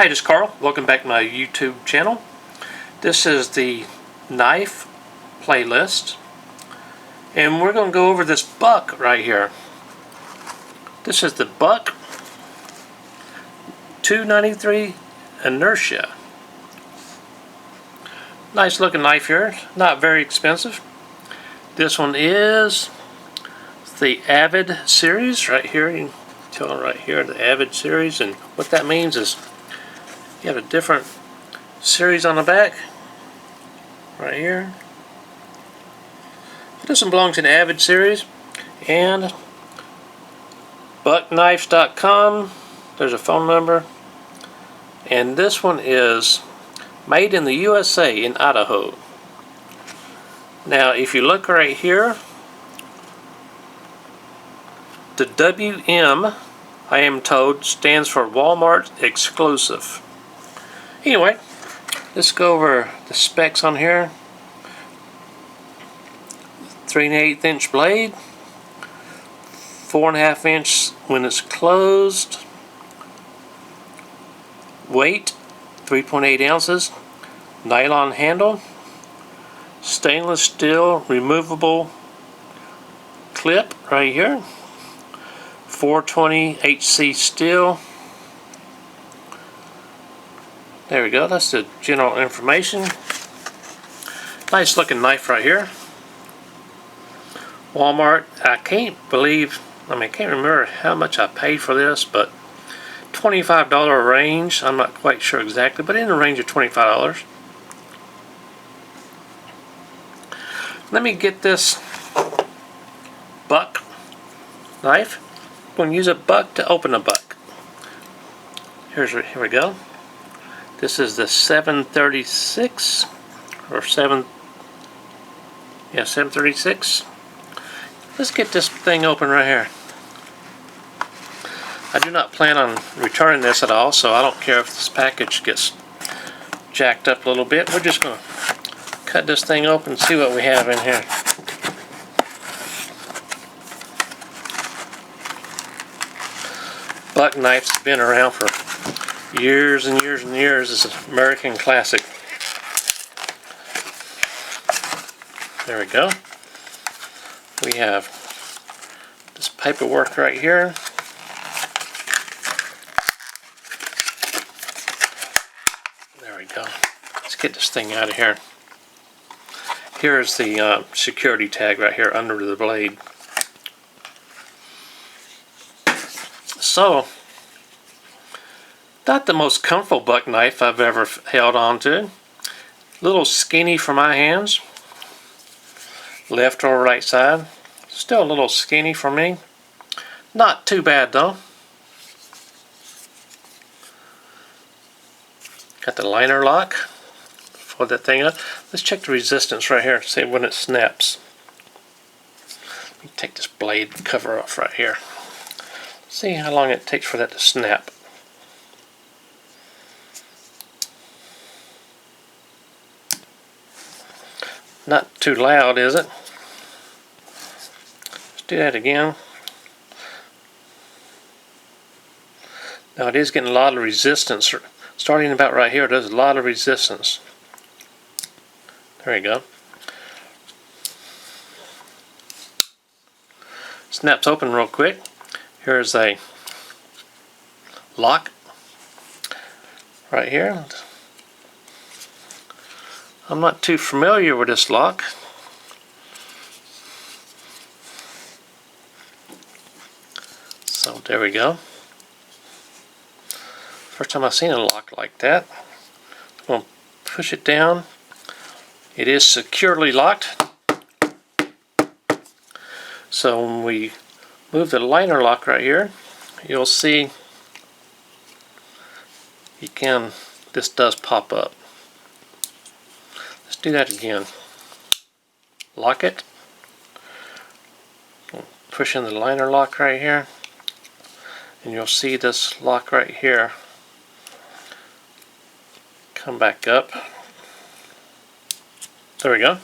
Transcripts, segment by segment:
Hi, this is Carl. Welcome back to my YouTube channel. This is the knife playlist, and we're going to go over this buck right here. This is the Buck 293 Inertia. Nice looking knife here, not very expensive. This one is the Avid series right here. You can tell right here the Avid series, and what that means is you have a different series on the back right here. This one belongs in the Avid series, and Pocketknife.com, there's a phone number, and this one is made in the USA in Idaho. Now if you look right here, the WM, I am told, stands for Walmart exclusive. Anyway, let's go over the specs on here. 3 1/8 inch blade, 4 1/2 inch when it's closed, weight 3.8 ounces, nylon handle, stainless steel removable clip right here, 420 HC steel. There we go, that's the general information. Nice looking knife right here. Walmart, I can't remember how much I paid for this, but $25 range. I'm not quite sure exactly, but in the range of $25. Let me get this buck knife. I'm going to use a buck to open a buck. Here we go. This is the 736 or 736. Let's get this thing open right here. I do not plan on returning this at all, so I don't care if this package gets jacked up a little bit. We're just going to cut this thing open and see what we have in here. Buck knife's been around for years and years and years. It's an American classic. There we go. We have this paperwork right here. There we go. Let's get this thing out of here. Here's the security tag right here under the blade. So, not the most comfortable buck knife I've ever held on to. A little skinny for my hands. Left or right side. Still a little skinny for me. Not too bad though. Got the liner lock for that thing up. Let's check the resistance right here, see when it snaps. Let me take this blade cover off right here. See how long it takes for that to snap. Not too loud, is it? Let's do that again. Now it is getting a lot of resistance. Starting about right here, there's a lot of resistance. There you go. Snaps open real quick. Here's a lock right here. I'm not too familiar with this lock. So there we go. First time I've seen a lock like that. I'm going to push it down. It is securely locked. So when we move the liner lock right here, you'll see this does pop up. Let's do that again. Lock it. Push in the liner lock right here, and you'll see this lock right here come back up. There we go.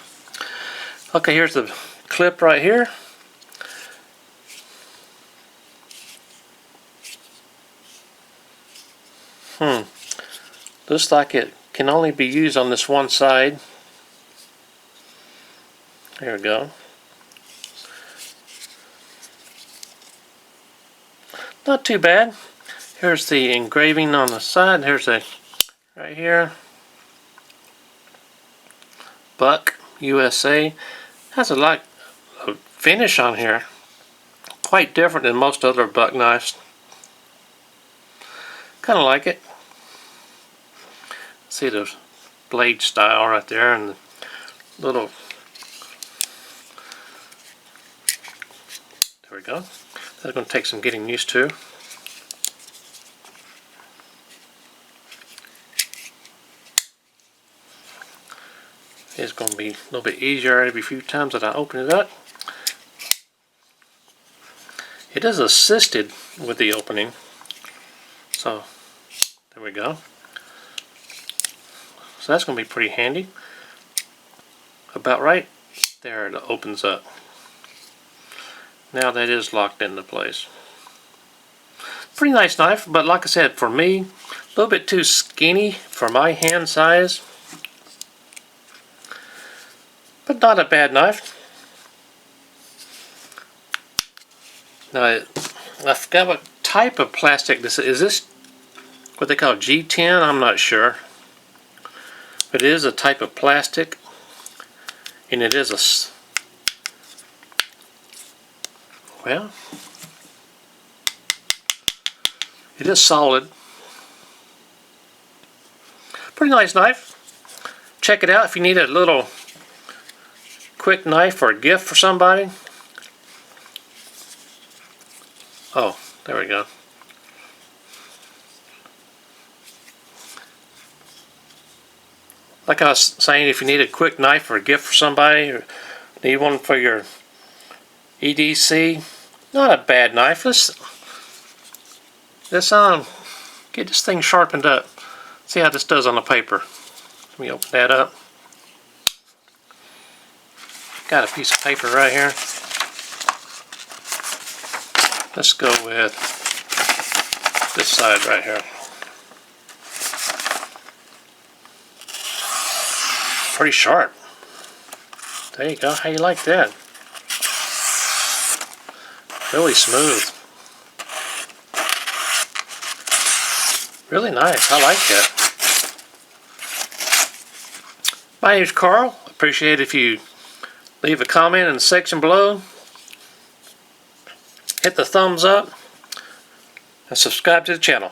Okay, here's the clip right here. Looks like it can only be used on this one side. There we go. Not too bad. Here's the engraving on the side. Here's a right here. Buck USA. Has a lot of finish on here. Quite different than most other buck knives. Kind of like it. See the blade style right there and the little. There we go. That's going to take some getting used to. It's going to be a little bit easier every few times that I open it up. It is assisted with the opening. So, there we go. So that's going to be pretty handy. About right there it opens up. Now that is locked into place. Pretty nice knife, but like I said, for me, a little bit too skinny for my hand size. But not a bad knife. Now, I forgot what type of plastic this is. Is this what they call G10? I'm not sure. But it is a type of plastic. And it is a... Well, it is solid. Pretty nice knife. Check it out if you need a little quick knife or a gift for somebody. Oh, there we go. Like I was saying, if you need a quick knife or a gift for somebody, or need one for your EDC, not a bad knife. Let's get this thing sharpened up. See how this does on the paper. Let me open that up. Got a piece of paper right here. Let's go with this side right here. Pretty sharp. There you go. How you like that? Really smooth. Really nice. I like that. My name is Carl. Appreciate if you leave a comment in the section below. Hit the thumbs up and subscribe to the channel.